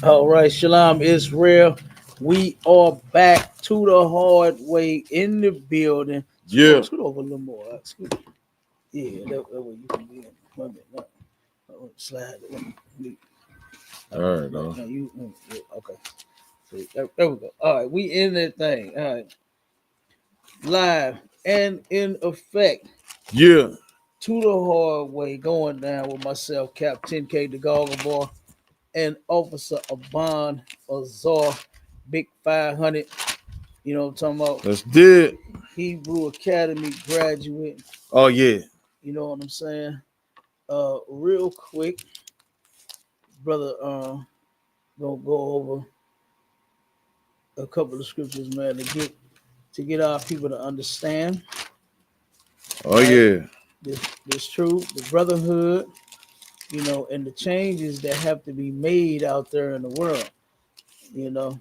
All right, Shalom Israel. We are back to the hard way in the building. Yeah. Scoot over a little more. Scoot. Yeah, that way you can be in. Wait a minute, slide it. All right, though. No, yeah, okay. See, there we go. All right, we in that thing. All right, live and in effect. Yeah. To the hard way, going down with myself, Cap 10K, the Goggle Bar, and Officer Aban Azar, Big 500. You know what I'm talking about? That's dead. Hebrew Academy graduate. Oh, yeah. You know what I'm saying? Real quick, brother, gonna go over a couple of scriptures, man, to get our people to understand. Oh, right? Yeah. This truth, the brotherhood, you know, and the changes that have to be made out there in the world. You know,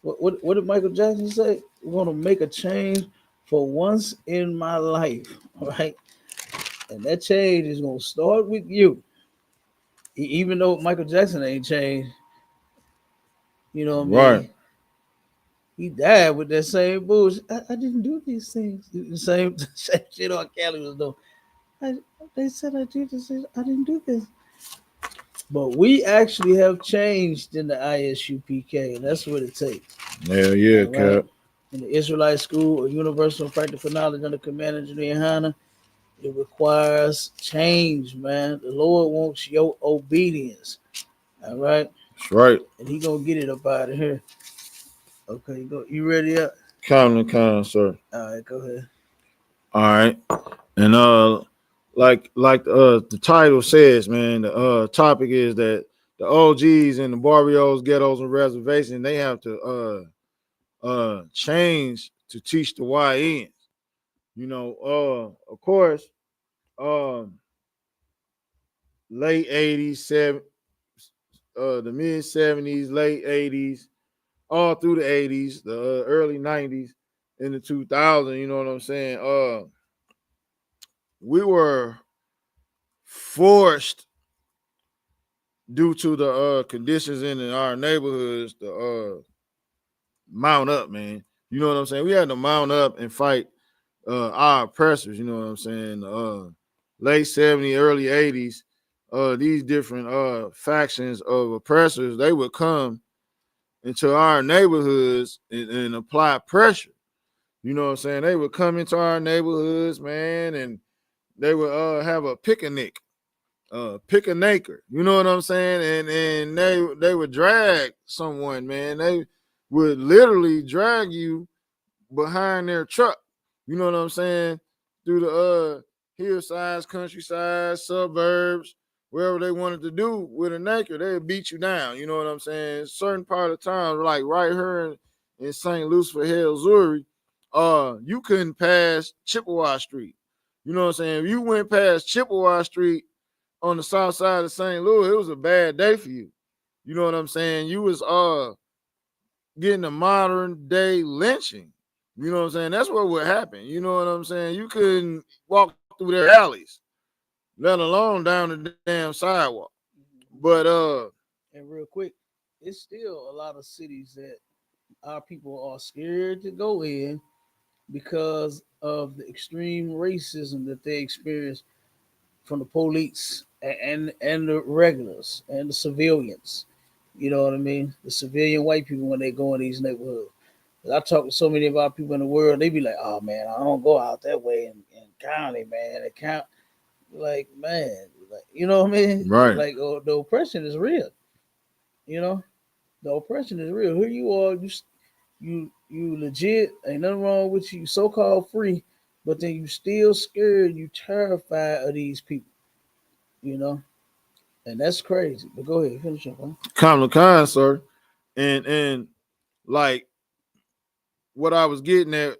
what did Michael Jackson say? We're gonna make a change for once in my life, right? And that change is gonna start with you. Even though Michael Jackson ain't changed, you know what I mean? Right. He died with that same bullshit. I didn't do these things. The same shit on Kelly was doing. They said I did this. I didn't do this. But we actually have changed in the ISUPK, and that's what it takes. Hell yeah, right? Cap. In the Israelite School of Universal and Practical Knowledge under Command Engineer YAHANNA, it requires change, man. The Lord wants your obedience. All right? That's right. And he gonna get it up out of here. Okay, go. You ready up? Counting, sir. All right, go ahead. All right. And like the title says, man, the topic is that the OGs in the barrios, ghettos, and reservations, they have to change to teach the YNs. You know, of course, late 80s, the mid 70s, late 80s, all through the 80s, the early 90s, in the 2000s, you know what I'm saying? We were forced due to the conditions in our neighborhoods to mount up, man. You know what I'm saying? We had to mount up and fight our oppressors, you know what I'm saying? Late 70s, early 80s, these different factions of oppressors, they would come into our neighborhoods and apply pressure. You know what I'm saying? They would come into our neighborhoods, man, and they would have a picnic, pick a naker. You know what I'm saying? And they would drag someone, man. They would literally drag you behind their truck. You know what I'm saying? Through the hillsides, countryside, suburbs, wherever they wanted to do with a naker, they would beat you down. You know what I'm saying? Certain part of town, like right here in St. Louis for Hell, Missouri, you couldn't pass Chippewa Street. You know what I'm saying? If you went past Chippewa Street on the south side of St. Louis, it was a bad day for you. You know what I'm saying? You was getting a modern day lynching. You know what I'm saying? That's what would happen. You know what I'm saying? You couldn't walk through their alleys, let alone down the damn sidewalk. But and real quick, it's still a lot of cities that our people are scared to go in because of the extreme racism that they experience from the police and the regulars and the civilians. You know what I mean? The civilian white people when they go in these neighborhoods. I talk to so many of our people in the world, they be like, "Oh man, I don't go out that way in county, man. The count, like man, like, you know what I mean? Right. Like the oppression is real. You know, the oppression is real. Here you are, you legit. Ain't nothing wrong with you. So called free, but then you still scared. You terrified of these people. You know, and that's crazy. But go ahead, finish up. Huh? Kamala, sir, and like what I was getting at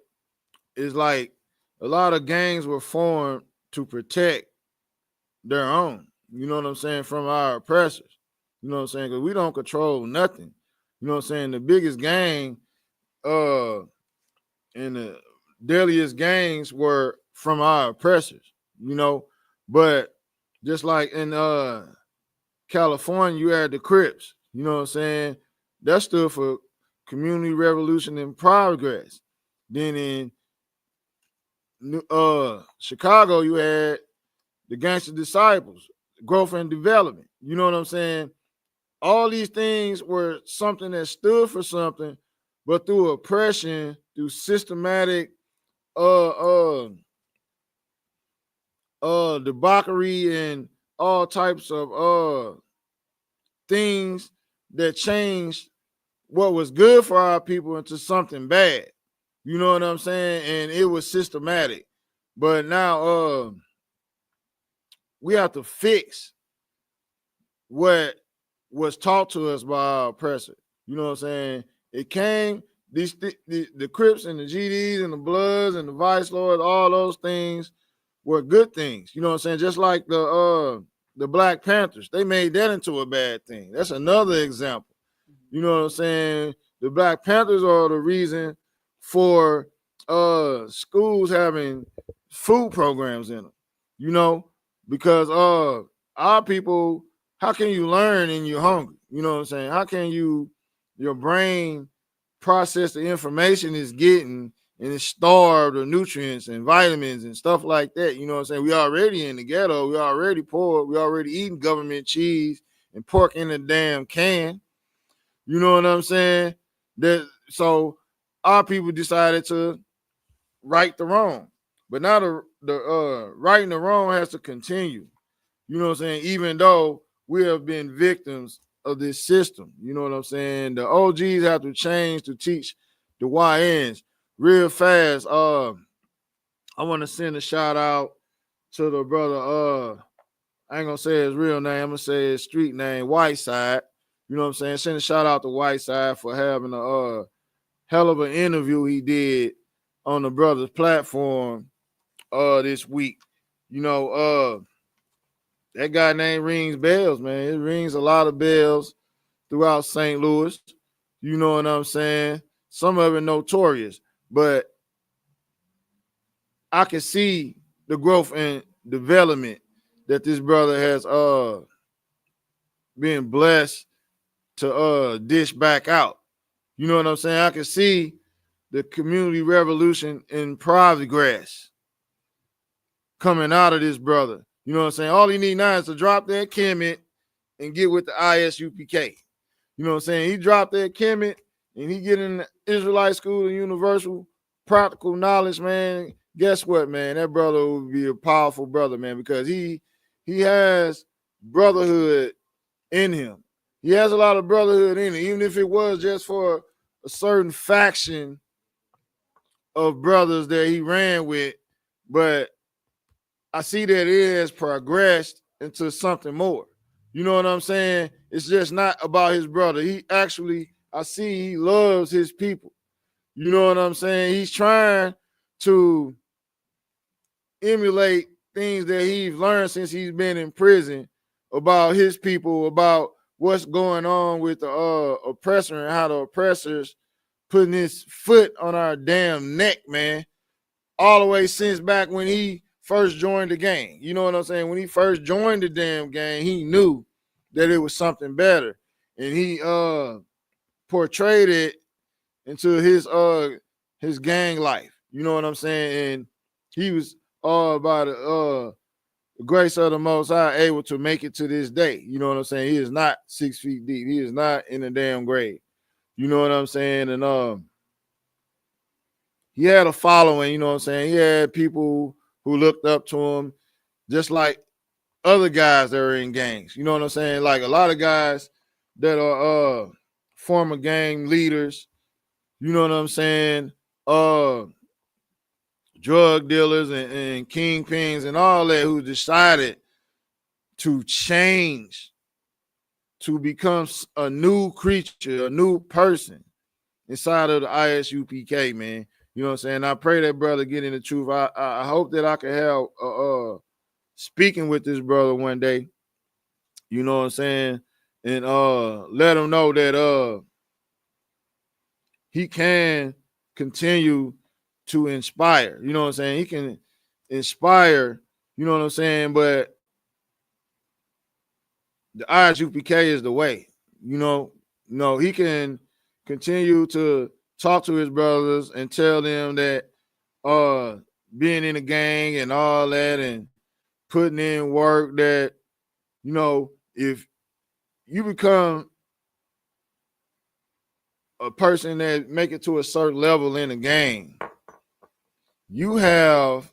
is like a lot of gangs were formed to protect their own. You know what I'm saying? From our oppressors. You know what I'm saying? Because we don't control nothing. You know what I'm saying? The biggest gang and the deadliest gangs were from our oppressors, you know. But just like in California, you had the Crips. You know what I'm saying? That stood for Community Revolution and Progress. Then in Chicago, you had the Gangster Disciples, Growth and Development. You know what I'm saying? All these things were something that stood for something, but through oppression, through systematic uh uh debauchery and all types of things that changed what was good for our people into something bad. You know what I'm saying? And it was systematic. But now we have to fix what was taught to us by our oppressor. You know what I'm saying? It came, the Crips and the GDs and the Bloods and the Vice Lords, all those things were good things. You know what I'm saying? Just like the Black Panthers, they made that into a bad thing. That's another example. You know what I'm saying? The Black Panthers are the reason for schools having food programs in them. You know, because our people, how can you learn and you're hungry? You know what I'm saying? How can your brain process the information it's getting and it's starved of nutrients and vitamins and stuff like that? You know what I'm saying? We already in the ghetto. We already poor. We already eating government cheese and pork in a damn can. You know what I'm saying? That so our people decided to right the wrong. But now the righting the wrong has to continue. You know what I'm saying? Even though we have been victims of this system. You know what I'm saying? The OGs have to change to teach the YNs real fast. I want to send a shout out to the brother. I ain't gonna say his real name. I'm gonna say his street name, Whiteside. You know what I'm saying? Send a shout out to Whiteside for having a hell of an interview he did on the brother's platform this week. You know, that guy name rings bells, man. It rings a lot of bells throughout St. Louis. You know what I'm saying? Some of it notorious, but I can see the growth and development that this brother has been blessed to dish back out. You know what I'm saying? I can see the community revolution in progress coming out of this brother. You know what I'm saying? All he need now is to drop that Kemet and get with the ISUPK. You know what I'm saying? He dropped that Kemet and he get in the Israelite school and universal practical knowledge, man. Guess what, man? That brother will be a powerful brother, man, because he has brotherhood in him. He has a lot of brotherhood in him, even if it was just for a certain faction of brothers that he ran with. But I see that it has progressed into something more. You know what I'm saying? It's just not about his brother. He actually, I see he loves his people. You know what I'm saying? He's trying to emulate things that he's learned since he's been in prison about his people, about what's going on with the oppressor and how the oppressors putting his foot on our damn neck, man, all the way since back when he first joined the gang. You know what I'm saying? When he first joined the damn gang, he knew that it was something better. And he portrayed it into his gang life. You know what I'm saying? And he was all by the grace of the Most High able to make it to this day. You know what I'm saying? He is not 6 feet deep. He is not in the damn grave. You know what I'm saying? And he had a following, you know what I'm saying? He had people who looked up to him, just like other guys that are in gangs. You know what I'm saying? Like a lot of guys that are former gang leaders, you know what I'm saying? Drug dealers and kingpins and all that who decided to change, to become a new creature, a new person inside of the ISUPK, man. You know what I'm saying? I pray that brother get in the truth. I hope that I can have speaking with this brother one day. You know what I'm saying? And let him know that he can continue to inspire. You know what I'm saying? He can inspire, you know what I'm saying? But the ISUPK is the way. He can continue to talk to his brothers and tell them that being in a gang and all that and putting in work, that if you become a person that make it to a certain level in a gang, you have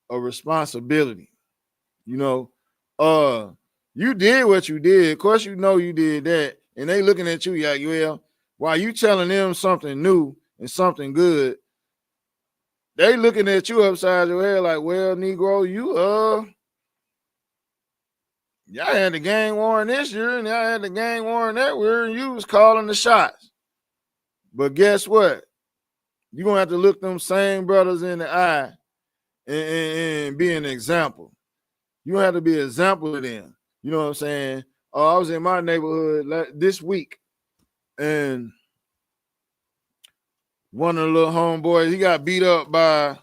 a responsibility. You know, you did what you did. Of course, you did that, and they looking at you like, well, while you telling them something new and something good, they looking at you upside your head like, well, Negro, y'all had the gang war this year, and y'all had the gang war that year, and you was calling the shots. But guess what? You're gonna have to look them same brothers in the eye and be an example. You have to be an example to them. You know what I'm saying? I was in my neighborhood this week, and one of the little homeboys, he got beat up by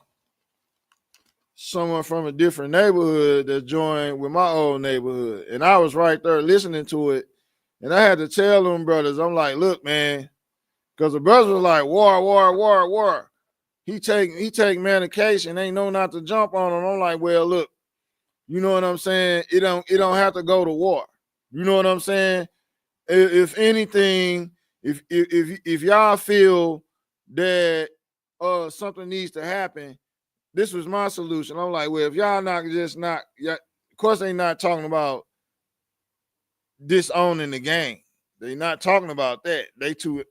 someone from a different neighborhood that joined with my old neighborhood. And I was right there listening to it. And I had to tell them brothers, I'm like, look, man, because the brothers was like, war, war, war, war. He take medication, ain't no not to jump on him. I'm like, well, look, you know what I'm saying? It don't have to go to war. You know what I'm saying? If anything, if y'all feel that something needs to happen, this was my solution. I'm like, well, if y'all of course they not talking about disowning the gang. They not talking about that. They too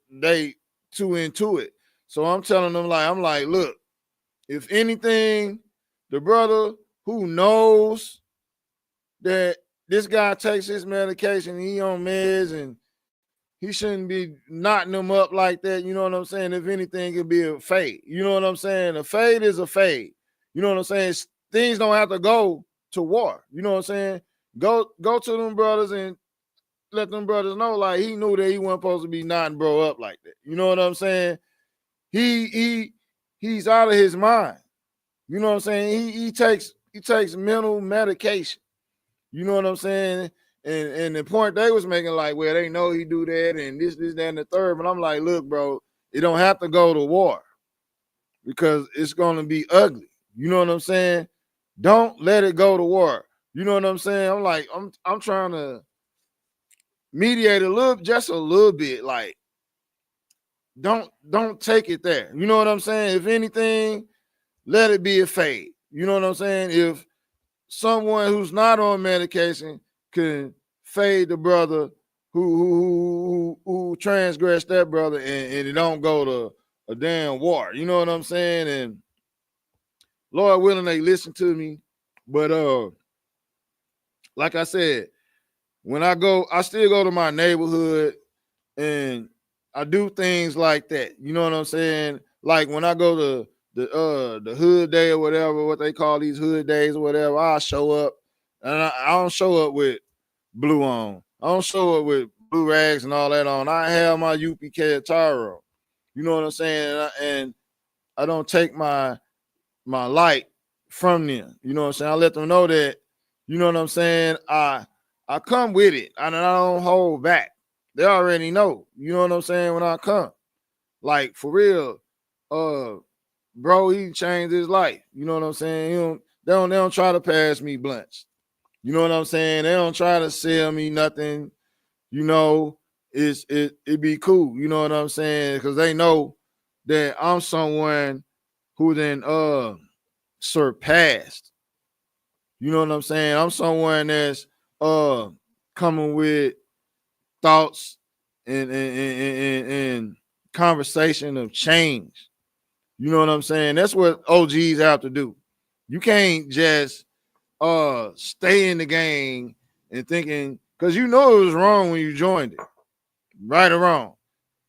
into it. So I'm telling them I'm like, look, if anything, the brother who knows that this guy takes his medication, he on meds, and he shouldn't be knotting them up like that. You know what I'm saying? If anything, it'd be a fade. You know what I'm saying? A fade is a fade. You know what I'm saying? Things don't have to go to war. You know what I'm saying? Go to them brothers and let them brothers know like he knew that he wasn't supposed to be knotting bro up like that. You know what I'm saying? He's out of his mind. You know what I'm saying? He takes mental medication. You know what I'm saying? And the point they was making, like, well, they know he do that and this, that, and the third. But I'm like, look, bro, it don't have to go to war because it's gonna be ugly. You know what I'm saying? Don't let it go to war. You know what I'm saying? I'm like, I'm trying to mediate just a little bit. Like, don't take it there. You know what I'm saying? If anything, let it be a fade. You know what I'm saying? If someone who's not on medication can fade the brother who transgressed that brother, and it don't go to a damn war. You know what I'm saying? And Lord willing, they listen to me. But like I said, when I still go to my neighborhood and I do things like that. You know what I'm saying? Like when I go to the hood day or whatever, what they call these hood days or whatever, I show up, and I don't show up with blue on. I don't show up with blue rags and all that on. I have my UPK attire on. You know what I'm saying? And I don't take my light from them. You know what I'm saying? I let them know that, you know what I'm saying? I come with it, and I don't hold back. They already know. You know what I'm saying? When I come, like for real, bro, he changed his life. You know what I'm saying? They don't try to pass me blunts. You know what I'm saying? They don't try to sell me nothing. You know, it be cool. You know what I'm saying? Because they know that I'm someone who then surpassed. You know what I'm saying? I'm someone that's coming with thoughts and conversation of change. You know what I'm saying? That's what OGs have to do. You can't just stay in the game and thinking, because you know it was wrong when you joined it. Right or wrong.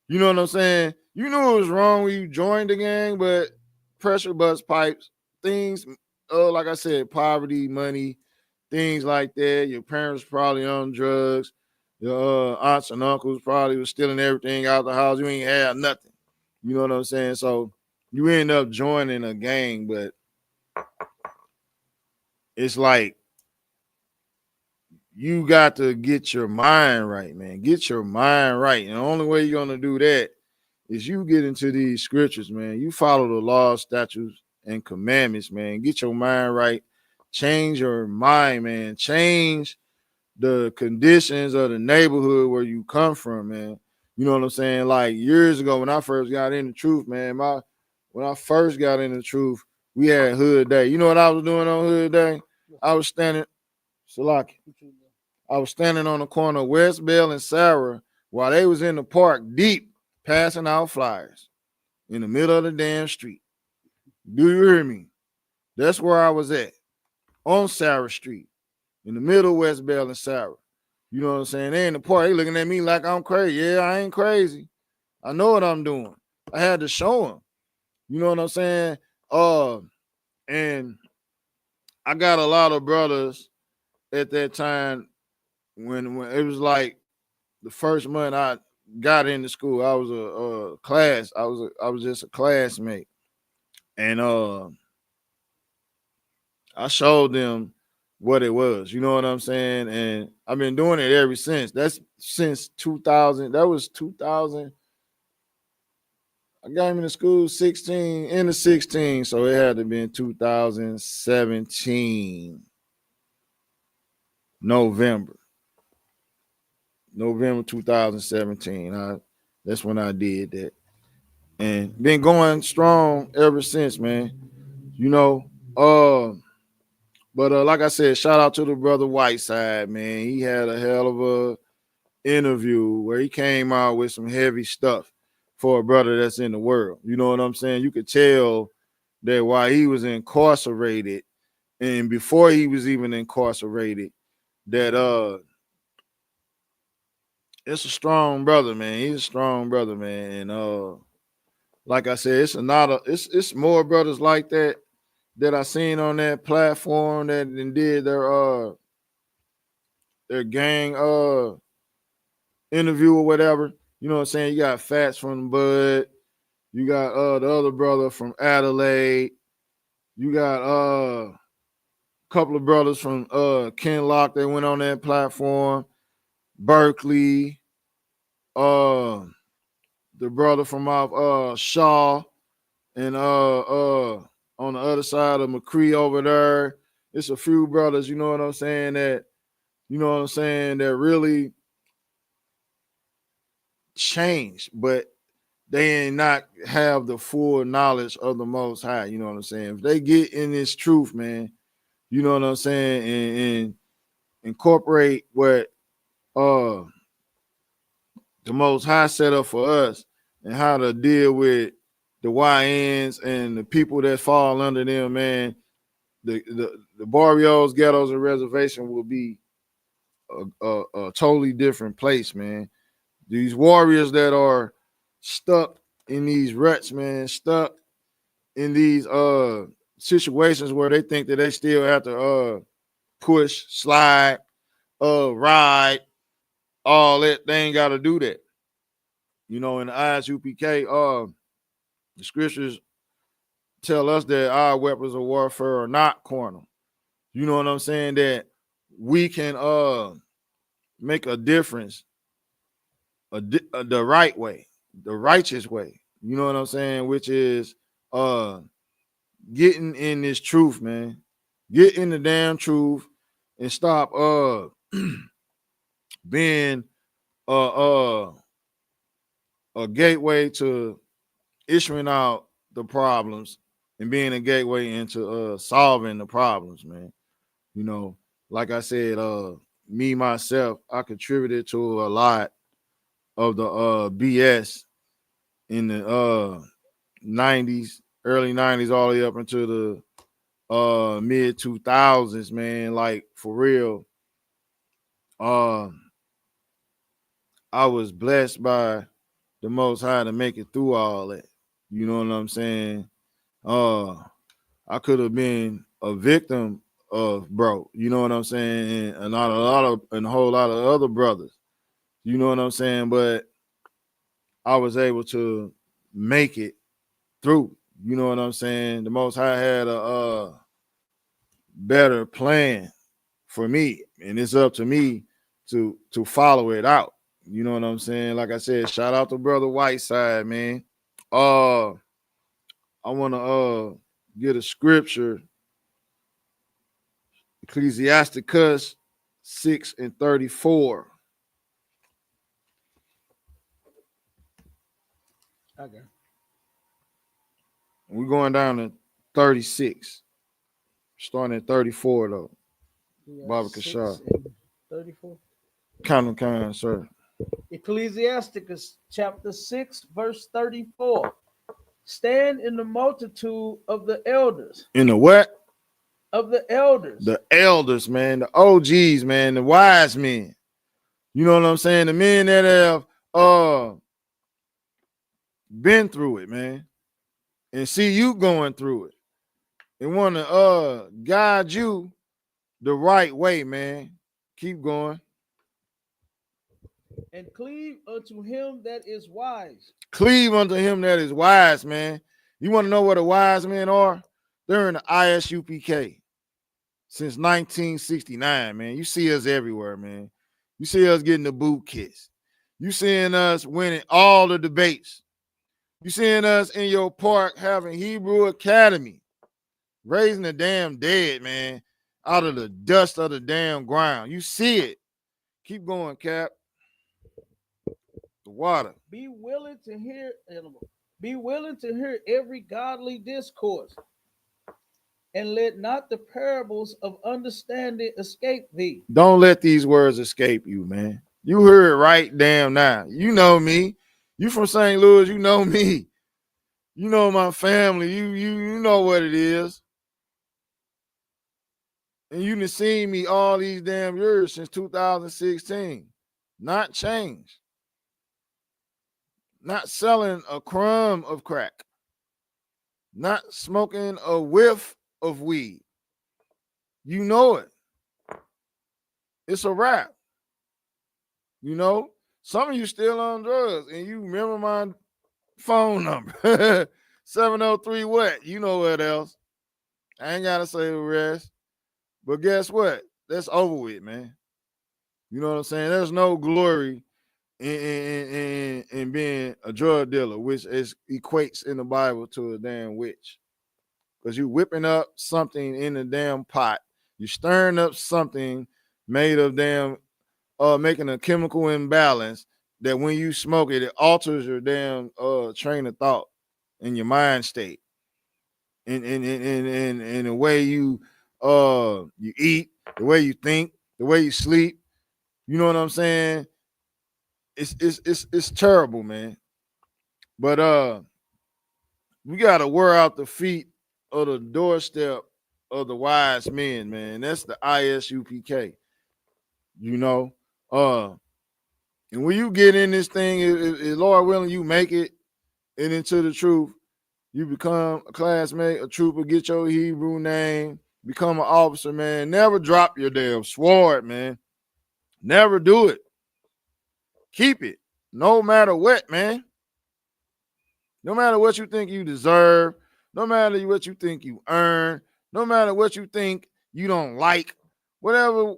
You know what I'm saying? You knew it was wrong when you joined the gang, but pressure bust pipes, things, like I said, poverty, money, things like that. Your parents probably on drugs. Your aunts and uncles probably was stealing everything out the house. You ain't had nothing. You know what I'm saying? So you end up joining a gang, but it's like you got to get your mind right, man. Get your mind right. And the only way you're gonna do that is you get into these scriptures, man. You follow the laws, statutes, and commandments, man. Get your mind right. Change your mind, man. Change the conditions of the neighborhood where you come from, man. You know what I'm saying? Like years ago, when I first got into truth, man, when I first got into truth, we had Hood Day. You know what I was doing on Hood Day? I was standing, Salaki. I was standing on the corner of West Bell and Sarah while they was in the park deep passing out flyers in the middle of the damn street. Do you hear me? That's where I was at, on Sarah Street, in the middle of West Bell and Sarah. You know what I'm saying? They in the park, they looking at me like I'm crazy. Yeah, I ain't crazy. I know what I'm doing. I had to show them. You know what I'm saying? And I got a lot of brothers at that time when it was like the first month I got into school. I was a class. I was just a classmate, and I showed them what it was. You know what I'm saying? And I've been doing it ever since. That's since 2000. That was 2000. I got him in the school 16 into 16, so it had to be in 2017 November 2017. That's when I did that, and been going strong ever since, man. You know, but like I said, shout out to the brother Whiteside, man. He had a hell of a interview where he came out with some heavy stuff for a brother that's in the world. You know what I'm saying? You could tell that while he was incarcerated and before he was even incarcerated, that it's a strong brother, man. He's a strong brother, man. And like I said, it's more brothers like that I seen on that platform that did their gang interview or whatever. You know what I'm saying? You got Fats from Bud. You got the other brother from Adelaide. You got a couple of brothers from Ken Lock that went on that platform. Berkeley. The brother from off Shaw and on the other side of McCree over there. It's a few brothers, you know what I'm saying, that really changed, but they ain't not have the full knowledge of the Most High. You know what I'm saying? If they get in this truth, man, you know what I'm saying, and incorporate what the Most High set up for us and how to deal with the YNs and the people that fall under them, man, the barrios, ghettos, and reservation will be a totally different place, man. These warriors that are stuck in these ruts, man, stuck in these situations where they think that they still have to push, slide, ride, all that. They ain't got to do that. You know, in the ISUPK, the scriptures tell us that our weapons of warfare are not carnal. You know what I'm saying? That we can make a difference the right way, the righteous way. You know what I'm saying? Which is getting in this truth, man. Get in the damn truth and stop being a gateway to issuing out the problems and being a gateway into solving the problems, man. You know, like I said, me myself, I contributed to a lot of the BS in the 90s, early 90s, all the way up into the mid 2000s, man. Like for real. I was blessed by the Most High to make it through all that. You know what I'm saying? I could have been a victim of bro. You know what I'm saying? And a whole lot of other brothers. You know what I'm saying? But I was able to make it through. You know what I'm saying? The Most High had a better plan for me, and it's up to me to follow it out. You know what I'm saying? Like I said, shout out to brother Whiteside, man. I want to get a scripture, Ecclesiasticus 6:34. Okay. We're going down to 36. Starting at 34 though. Baba Kashar. 34. Count them, sir. Ecclesiasticus chapter 6, verse 34. Stand in the multitude of the elders. In the what? Of the elders. The elders, man. The OGs, man. The wise men. You know what I'm saying? The men that have been through it, man. And see you going through it. And want to guide you the right way, man. Keep going. And cleave unto him that is wise. Cleave unto him that is wise, man. You want to know what the wise men are? They're in the ISUPK since 1969, man. You see us everywhere, man. You see us getting the boot kiss. You seeing us winning all the debates. You seeing us in your park having Hebrew Academy, raising the damn dead, man, out of the dust of the damn ground. You see it. Keep going, Cap. The water. Be willing to hear every godly discourse, and let not the parables of understanding escape thee. Don't let these words escape you, man. You heard it right damn now. You know me. You from St. Louis, you know me. You know my family. You know what it is. And you done seen me all these damn years since 2016. Not changed. Not selling a crumb of crack. Not smoking a whiff of weed. You know it. It's a wrap. You know, some of you still on drugs, and you remember my phone number. 703 what? You know what else. I ain't gotta say the rest. But guess what? That's over with, man. You know what I'm saying? There's no glory in being a drug dealer, which equates in the Bible to a damn witch. Because you whipping up something in the damn pot. You stirring up something made of damn making a chemical imbalance that when you smoke it, it alters your damn train of thought and your mind state. In the way you eat, the way you think, the way you sleep. You know what I'm saying? It's terrible, man. But we gotta wear out the feet of the doorstep of the wise men, man. That's the ISUPK. You know, and when you get in this thing, if Lord willing, you make it and into the truth, you become a classmate, a trooper, get your Hebrew name, become an officer, man. Never drop your damn sword, man. Never do it. Keep it, no matter what, man. No matter what you think you deserve, no matter what you think you earn, no matter what you think you don't like, whatever.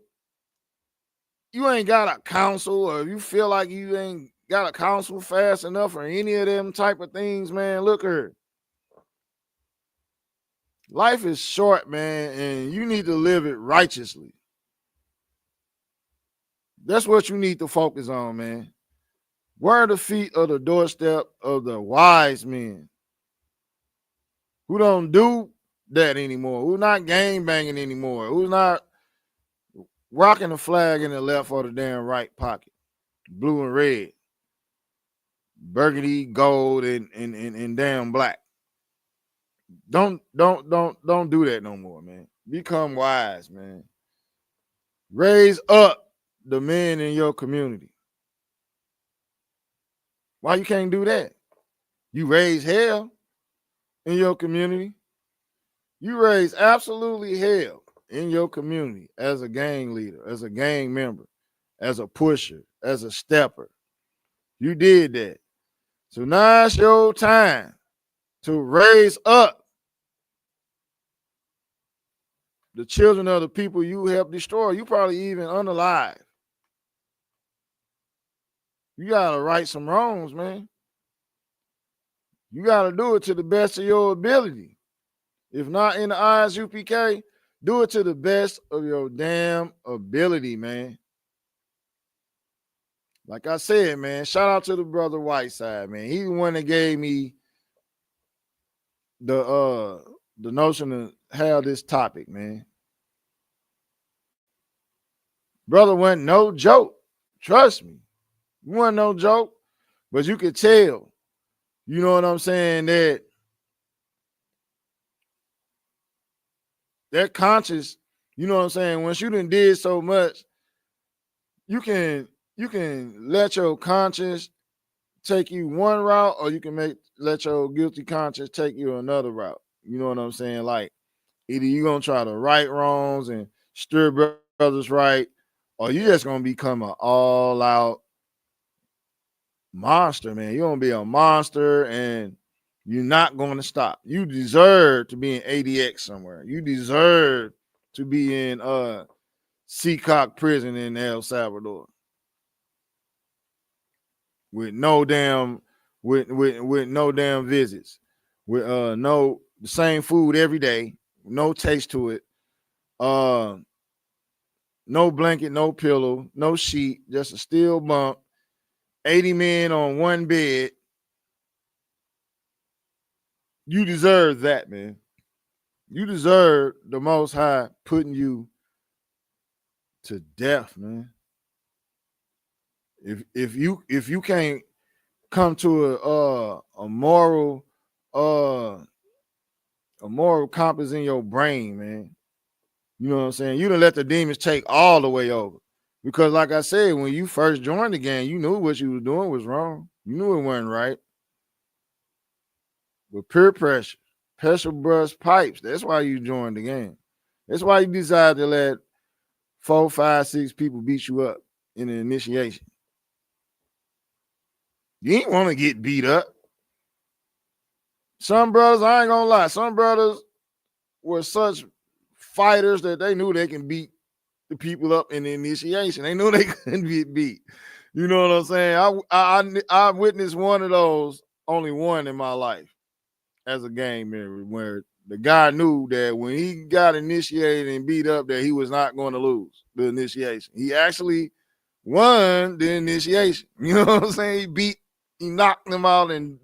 You ain't got a counsel, or if you feel like you ain't got a counsel fast enough or any of them type of things, man, look her. Life is short, man, and you need to live it righteously. That's what you need to focus on, man. Wear the feet of the doorstep of the wise men who don't do that anymore, who not gang banging anymore, who's not rocking the flag in the left or the damn right pocket, blue and red, burgundy, gold, and damn black. Don't do that no more, man. Become wise, man. Raise up the men in your community. Why you can't do that? You raise hell in your community. You raise absolutely hell in your community as a gang leader, as a gang member, as a pusher, as a stepper. You did that. So now it's your time to raise up the children of the people you help destroy. You probably even unalive. You gotta right some wrongs, man. You gotta do it to the best of your ability. If not in the ISUPK, do it to the best of your damn ability, man. Like I said, man, shout out to the brother Whiteside, man. He the one that gave me the notion to have this topic, man. Brother wasn't no joke. Trust me. He wasn't no joke. But you could tell, you know what I'm saying, that conscious, you know what I'm saying, once you done did so much, you can let your conscience take you one route, or you can let your guilty conscience take you another route. You know what I'm saying? Like, either you're gonna try to right wrongs and steer brothers right, or you just gonna become an all-out monster, man. You're gonna be a monster and you're not going to stop. You deserve to be in ADX somewhere. You deserve to be in Seacock prison in El Salvador with no damn with no damn visits, with no the same food every day, no taste to it, no blanket, no pillow, no sheet, just a steel bunk, 80 men on one bed. You deserve that, man. You deserve the Most High putting you to death, man. If you can't come to a moral compass in your brain, man. You know what I'm saying? You done let the demons take all the way over. Because like I said, when you first joined the game, you knew what you were doing was wrong. You knew it wasn't right. With peer pressure burst pipes. That's why you joined the game. That's why you decided to let 4, 5, 6 people beat you up in the initiation. You ain't want to get beat up. Some brothers, I ain't gonna lie, some brothers were such fighters that they knew they can beat the people up in the initiation. They knew they couldn't get beat. You know what I'm saying? I witnessed one of those, only one in my life as a game member, where the guy knew that when he got initiated and beat up, that he was not going to lose the initiation. He actually won the initiation. You know what I'm saying? He knocked them out and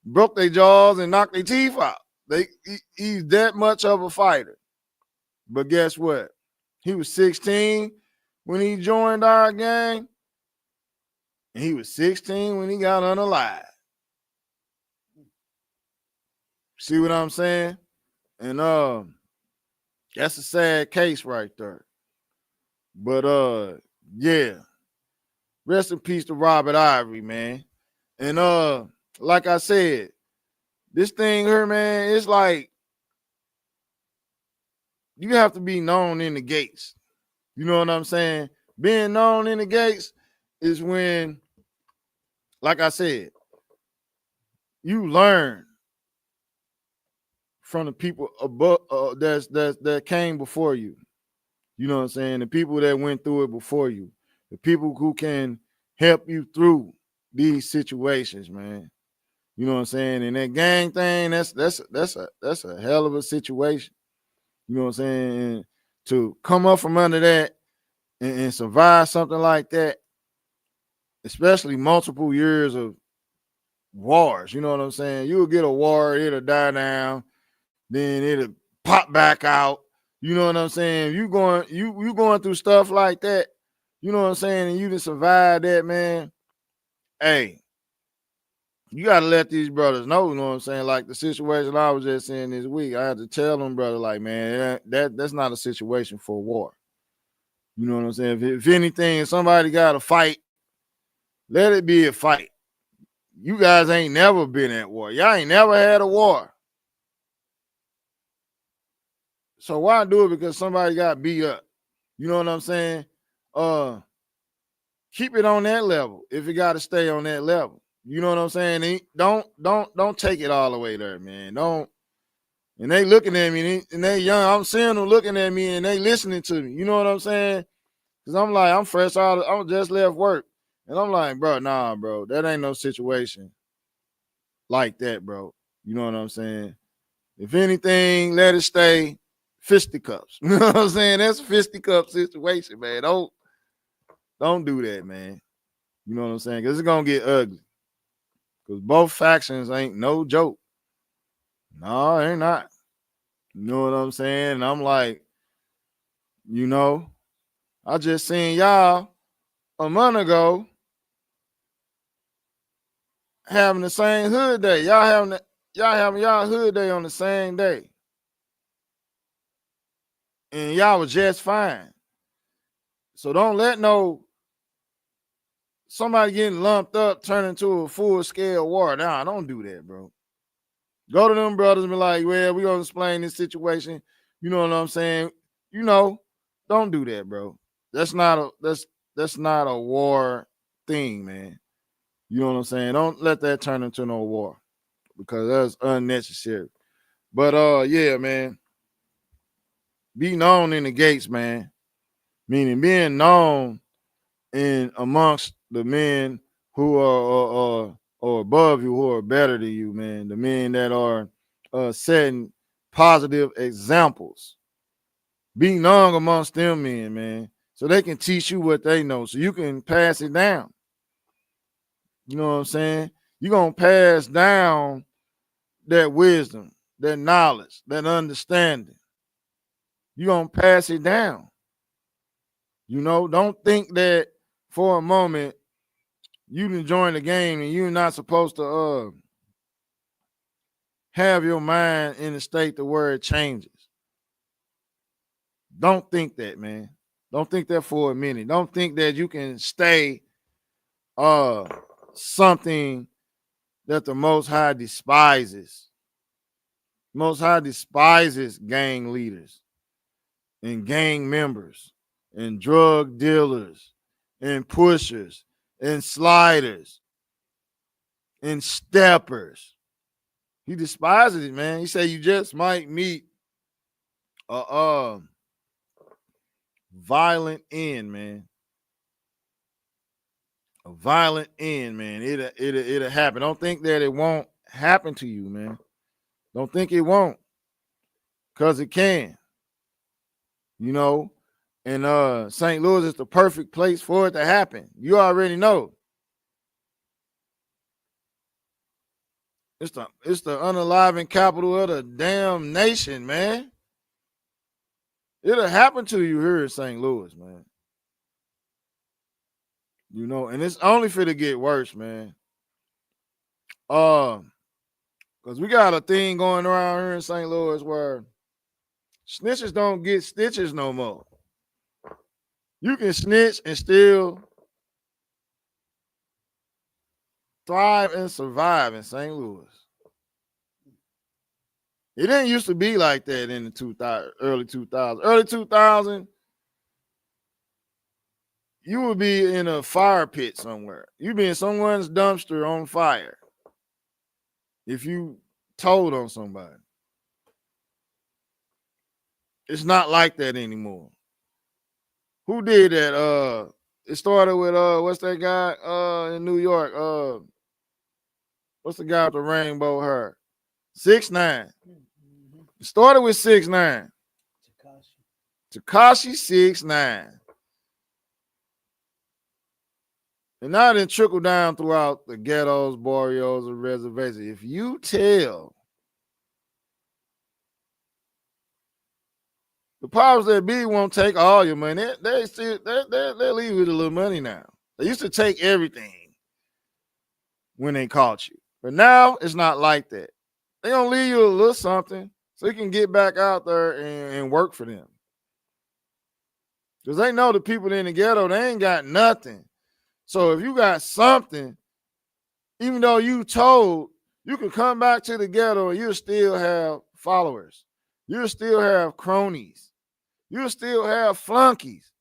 broke their jaws and knocked their teeth out. He's that much of a fighter. But guess what? He was 16 when he joined our gang, and he was 16 when he got unalive. See what I'm saying? And that's a sad case right there. But yeah. Rest in peace to Robert Ivory, man. And like I said, this thing here, man, it's like you have to be known in the gates. You know what I'm saying? Being known in the gates is when, like I said, you learn from the people above that came before you. You know what I'm saying? The people that went through it before you, the people who can help you through these situations, man. You know what I'm saying? And that gang thing, that's a hell of a situation. You know what I'm saying? And to come up from under that and survive something like that, especially multiple years of wars. You know what I'm saying? You'll get a war, it'll die down, then it'll pop back out. You know what I'm saying? You going through stuff like that, you know what I'm saying, and you can survive that, man. Hey, you gotta let these brothers know, you know what I'm saying? Like the situation I was just saying this week, I had to tell them, brother, like, man, that's not a situation for war. You know what I'm saying? If anything, somebody got to fight, let it be a fight. You guys ain't never been at war. Y'all ain't never had a war. So why do it because somebody got beat up? You know what I'm saying? Keep it on that level if it got to stay on that level. You know what I'm saying? Don't take it all the way there, man. Don't and they looking at me, and they young. I'm seeing them looking at me, and they listening to me. You know what I'm saying? Because I'm like, I'm fresh out. I'm just left work, and I'm like, bro, nah, bro, that ain't no situation like that, bro. You know what I'm saying? If anything, let it stay fisticuffs. You know what I'm saying? That's a fisticuff situation, man. Don't do that, man. You know what I'm saying? Because it's gonna get ugly. Because both factions ain't no joke. No, they're not. You know what I'm saying? And I'm like, you know, I just seen y'all a month ago having the same hood day. Y'all having y'all hood day on the same day. And y'all was just fine. So don't let somebody getting lumped up turn into a full scale war. Nah, don't do that, bro. Go to them brothers and be like, well, we gonna explain this situation. You know what I'm saying? You know, don't do that, bro. That's not a war thing, man. You know what I'm saying? Don't let that turn into no war because that's unnecessary. But yeah, man. Be known in the gates, man. Meaning being known in amongst the men who are above you, who are better than you, man. The men that are setting positive examples. Be known amongst them men, man, so they can teach you what they know, so you can pass it down. You know what I'm saying? You're gonna pass down that wisdom, that knowledge, that understanding. You're gonna pass it down. You know, don't think that for a moment you can join the game and you're not supposed to have your mind in a state to where it changes. Don't think that, man. Don't think that for a minute. Don't think that you can stay something that the Most High despises. Most High despises gang leaders and gang members and drug dealers and pushers and sliders and steppers. He despises it, man. He said you just might meet a violent end, man. A violent end, man. It'll happen. Don't think that it won't happen to you, man. Don't think it won't, cause it can. You know, and St. Louis is the perfect place for it to happen. You already know. It's the unaliving capital of the damn nation, man. It'll happen to you here in St. Louis, man. You know, and it's only for to get worse, man. Because we got a thing going around here in St. Louis where snitches don't get stitches no more. You can snitch and still thrive and survive in St. Louis. It didn't used to be like that in the 2000, early 2000s. Early 2000, you would be in a fire pit somewhere. You'd be in someone's dumpster on fire if you told on somebody. It's not like that anymore. Who did that? It started with what's that guy in New York? What's the guy with the rainbow hair? 6ix9ine. It started with 6ix9ine. Tekashi 6ix9ine. And now it trickled down throughout the ghettos, barrios, and reservations. If you tell the powers that be won't take all your money, they leave you with a little money now. They used to take everything when they caught you. But now it's not like that. They're gonna leave you a little something so you can get back out there and work for them. Because they know the people in the ghetto, they ain't got nothing. So if you got something, even though you told, you can come back to the ghetto and you'll still have followers. You'll still have cronies. You'll still have flunkies.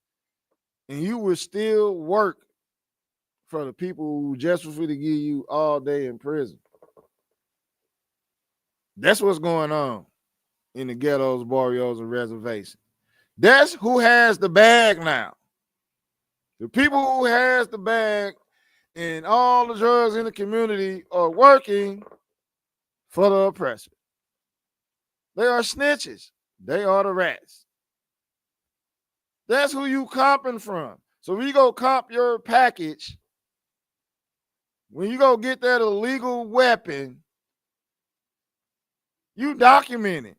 And you will still work for the people who just was to give you all day in prison. That's what's going on. in the ghettos, barrios, and reservations. That's who has the bag now. The people who has the bag and all the drugs in the community are working for the oppressor. They are snitches. They are the rats. That's who you comping from. So when you go comp your package, when you go get that illegal weapon, you document it.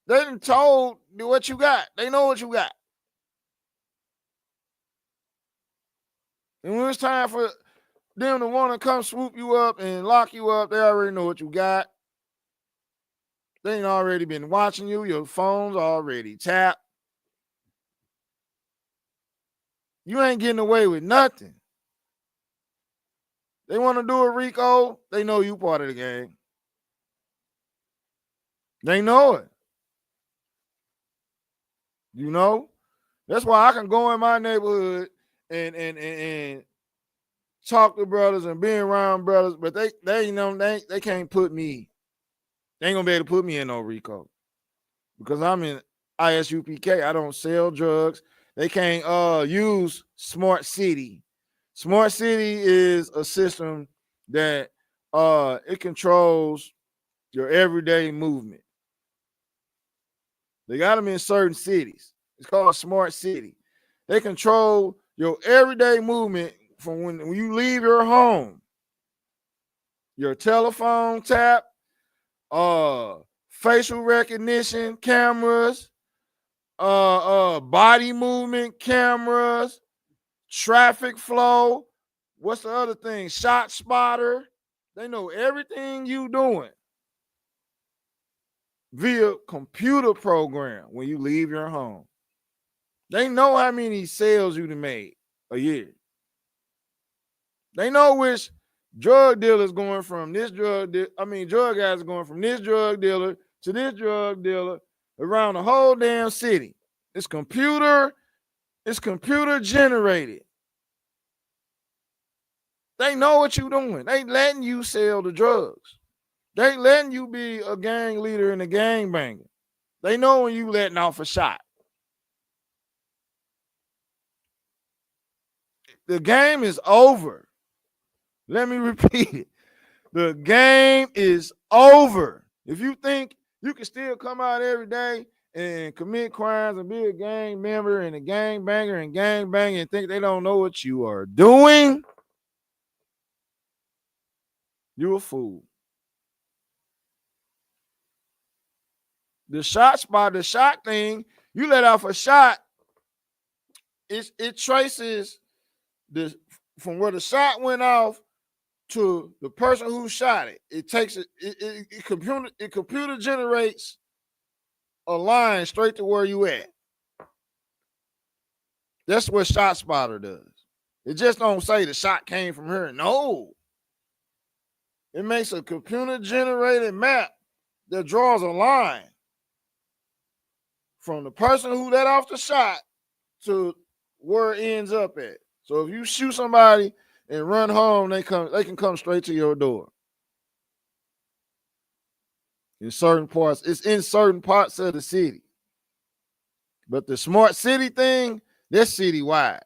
They done told what you got. They know what you got. And when it's time for them to want to come swoop you up and lock you up, they already know what you got. They ain't already been watching you. Your phone's already tapped. You ain't getting away with nothing. They want to do a RICO, they know you part of the gang. They know it. You know? That's why I can go in my neighborhood and talk to brothers and be around brothers, but they can't put me. They ain't gonna be able to put me in no RICO because I'm in ISUPK. I don't sell drugs. They can't use Smart City. Smart City is a system that it controls your everyday movement. They got them in certain cities. It's called Smart City. They control your everyday movement from when you leave your home. Your telephone tap, facial recognition cameras, body movement cameras, traffic flow. What's the other thing? Shot spotter. They know everything you doing via computer program when you leave your home. They know how many sales you done made a year. They know which drug dealers going from this drug guys going from this drug dealer to this drug dealer around the whole damn city. It's computer generated. They know what you doing. They letting you sell the drugs. They letting you be a gang leader and a gang banger. They know when you letting off a shot. The game is over. Let me repeat it. The game is over. If you think you can still come out every day and commit crimes and be a gang member and a gang banger and gang banging and think they don't know what you are doing, you're a fool. The shot thing, you let off a shot, it traces the from where the shot went off to the person who shot it. It takes it computer generates a line straight to where you at. That's what Shot Spotter does. It just don't say the shot came from her. No. It makes a computer generated map that draws a line from the person who let off the shot to where it ends up at. So if you shoot somebody and run home, they can come straight to your door. In certain parts, it's in certain parts of the city. But the smart city thing, that's citywide.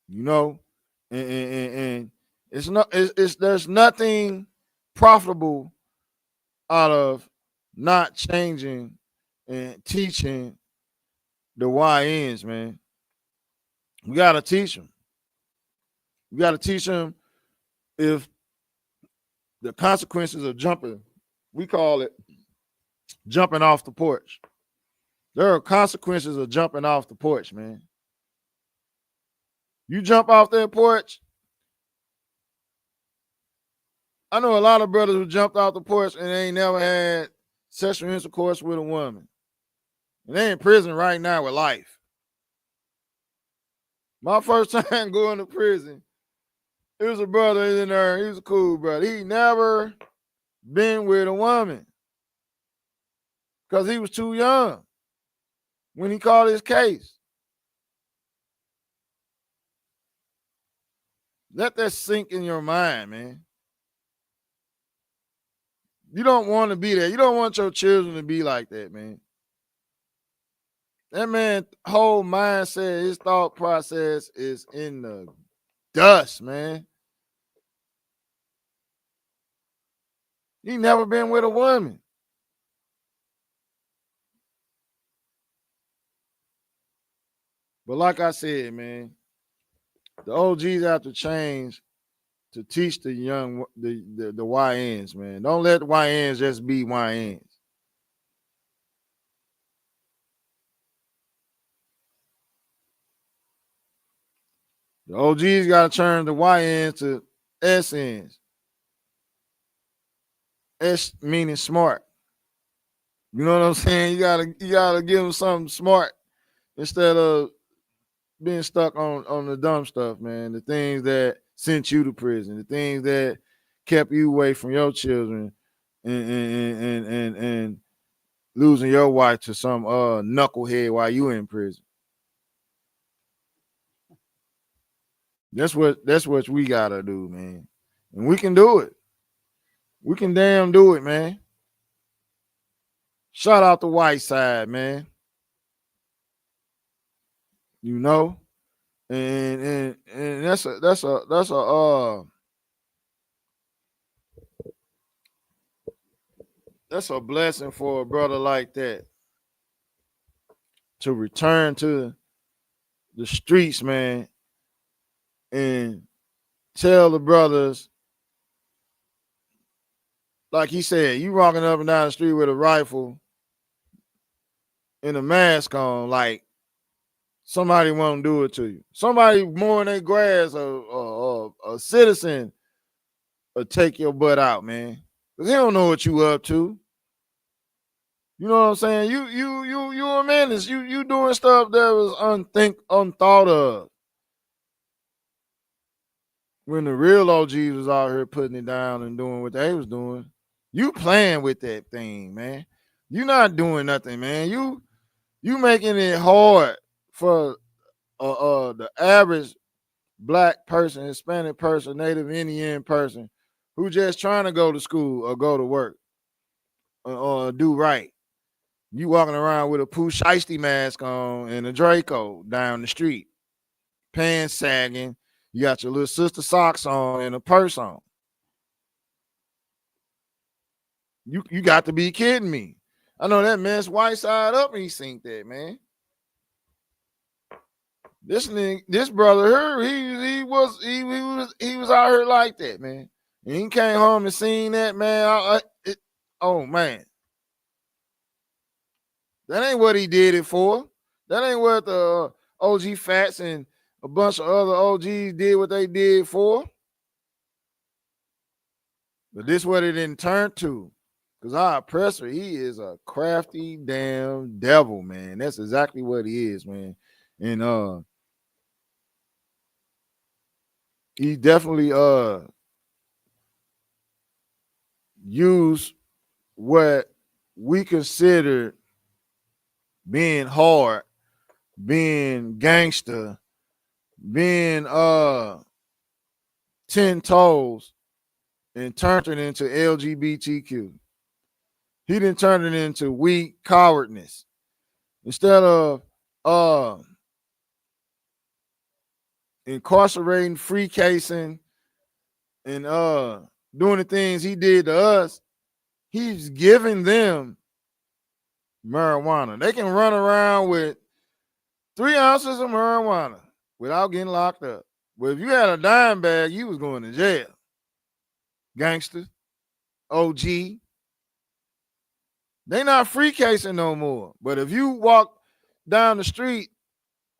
You know, and there's nothing profitable out of not changing and teaching the YNs, man. We gotta teach them. We gotta teach them if the consequences of jumping, we call it jumping off the porch. There are consequences of jumping off the porch, man. You jump off that porch. I know a lot of brothers who jumped off the porch and they ain't never had sexual intercourse with a woman. And they in prison right now with life. My first time going to prison, it was a brother in there. He was a cool brother. He never been with a woman because he was too young when he called his case. Let that sink in your mind, man. You don't want to be there. You don't want your children to be like that, man. That man whole mindset, his thought process is in the dust, man. He never been with a woman. But like I said, man, the OGs have to change to teach the young the YNs, man. Don't let the YNs just be YNs. The OGs got to turn the YNs to SNs. S meaning smart. You know what I'm saying? You gotta give them something smart instead of being stuck on the dumb stuff, man. The things that sent you to prison, the things that kept you away from your children, and losing your wife to some knucklehead while you in prison. That's what we gotta do, man. And we can do it. We can damn do it, man. Shout out the white side, man. You know? And that's a blessing for a brother like that to return to the streets, man, and tell the brothers, like he said, you walking up and down the street with a rifle and a mask on, like somebody won't do it to you. Somebody mowing their grass, a citizen, will take your butt out, man. Because he don't know what you up to. You know what I'm saying? You a menace. You doing stuff that was unthought of. When the real OGs was out here putting it down and doing what they was doing, you playing with that thing, man. You not doing nothing, man. You making it hard for the average black person, Hispanic person, Native Indian person who just trying to go to school or go to work or do right. You walking around with a Pooh Shiesty mask on and a Draco down the street, pants sagging. You got your little sister socks on and a purse on. You got to be kidding me. I know that man's white side up and he seen that, man. This brother here, he was out here like that, man. And he came home and seen that, man. Oh man, that ain't what he did it for. That ain't what the OG Fats and a bunch of other OGs did what they did for. But this what it didn't turn to. Because our oppressor, he is a crafty damn devil, man. That's exactly what he is, man. And he definitely used what we consider being hard, being gangster, being 10 toes, and turned it into LGBTQ. He didn't turn it into weak cowardness. Instead of incarcerating, free casing, and doing the things he did to us, he's giving them marijuana. They can run around with 3 ounces of marijuana without getting locked up. But if you had a dime bag, you was going to jail. Gangster, OG. They not free casing no more. But if you walk down the street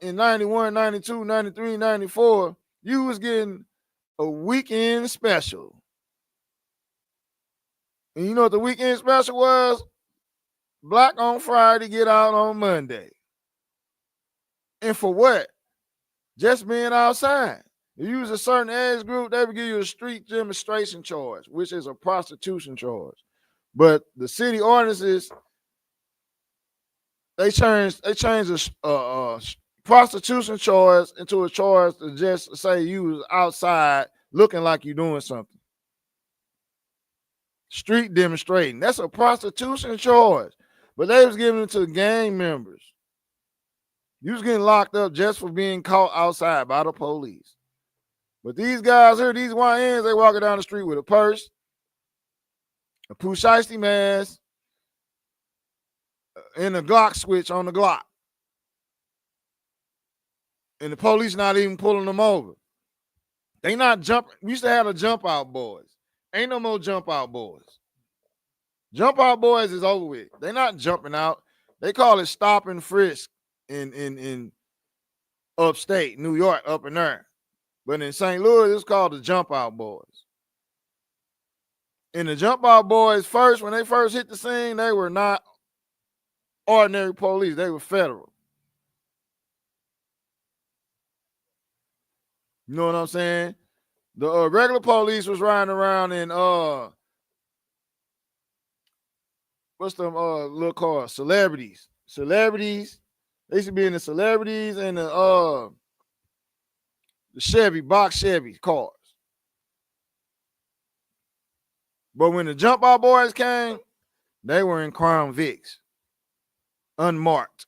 in 91, 92, 93, 94, you was getting a weekend special. And you know what the weekend special was? Black on Friday, get out on Monday. And for what? Just being outside. If you was a certain age group, they would give you a street demonstration charge, which is a prostitution charge. But the city ordinances, they changed a prostitution charge into a charge to just say you was outside looking like you doing something. street demonstrating. That's a prostitution charge. But they was giving it to gang members. You was getting locked up just for being caught outside by the police. But these guys here, these YNs, they walking down the street with a purse, a Pooh Shiesty mask, and a Glock switch on the Glock. And the police not even pulling them over. They not jumping. We used to have the jump out boys. Ain't no more jump out boys. Jump out boys is over with. They not jumping out. They call it stop and frisk in upstate New York, up in there. But in St. Louis, it's called the jump out boys. And the jump out boys first, when they first hit the scene, they were not ordinary police. They were federal. You know what I'm saying? The regular police was riding around in what's them little cars? Celebrities. Celebrities. They used to be in the celebrities and the Chevy, box Chevy cars. But when the jump out boys came, they were in Crown Vics. Unmarked.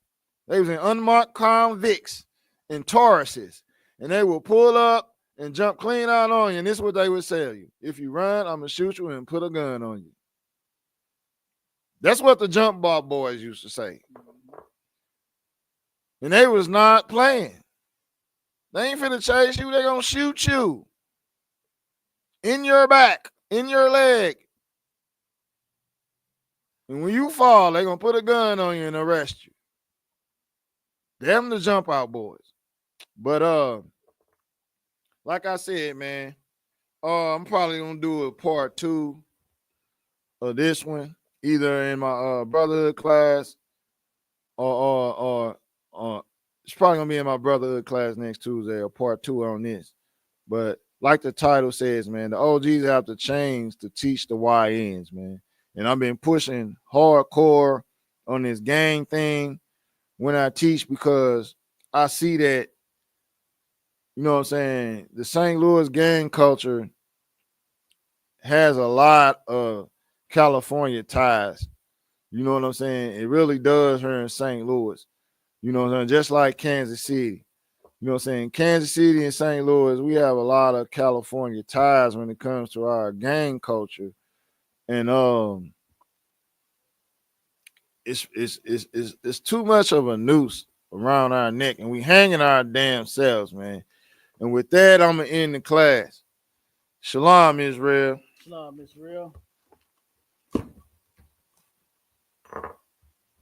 They was in unmarked Crown Vics and Tauruses. And they will pull up and jump clean out on you. And this is what they would sell you. If you run, I'm going to shoot you and put a gun on you. That's what the jump ball boys used to say. And they was not playing. They ain't finna chase you. They gonna shoot you. In your back. In your leg. And when you fall, they gonna put a gun on you and arrest you. Them the jump out boys. But like I said, man, I'm probably gonna do a part 2 of this one, either in my brotherhood class or it's probably gonna be in my brotherhood class next Tuesday, or part 2 on this. But like the title says, man, the OGs have to change to teach the YNs, man. And I've been pushing hardcore on this gang thing when I teach, because I see that, you know what I'm saying, the St. Louis gang culture has a lot of California ties. You know what I'm saying? It really does here in St. Louis. You know what I'm saying? Just like Kansas City. You know what I'm saying? Kansas City and St. Louis, we have a lot of California ties when it comes to our gang culture. And it's too much of a noose around our neck, and we hanging our damn selves, man. And with that, I'm gonna end the class. Shalom, Israel. Shalom, Israel.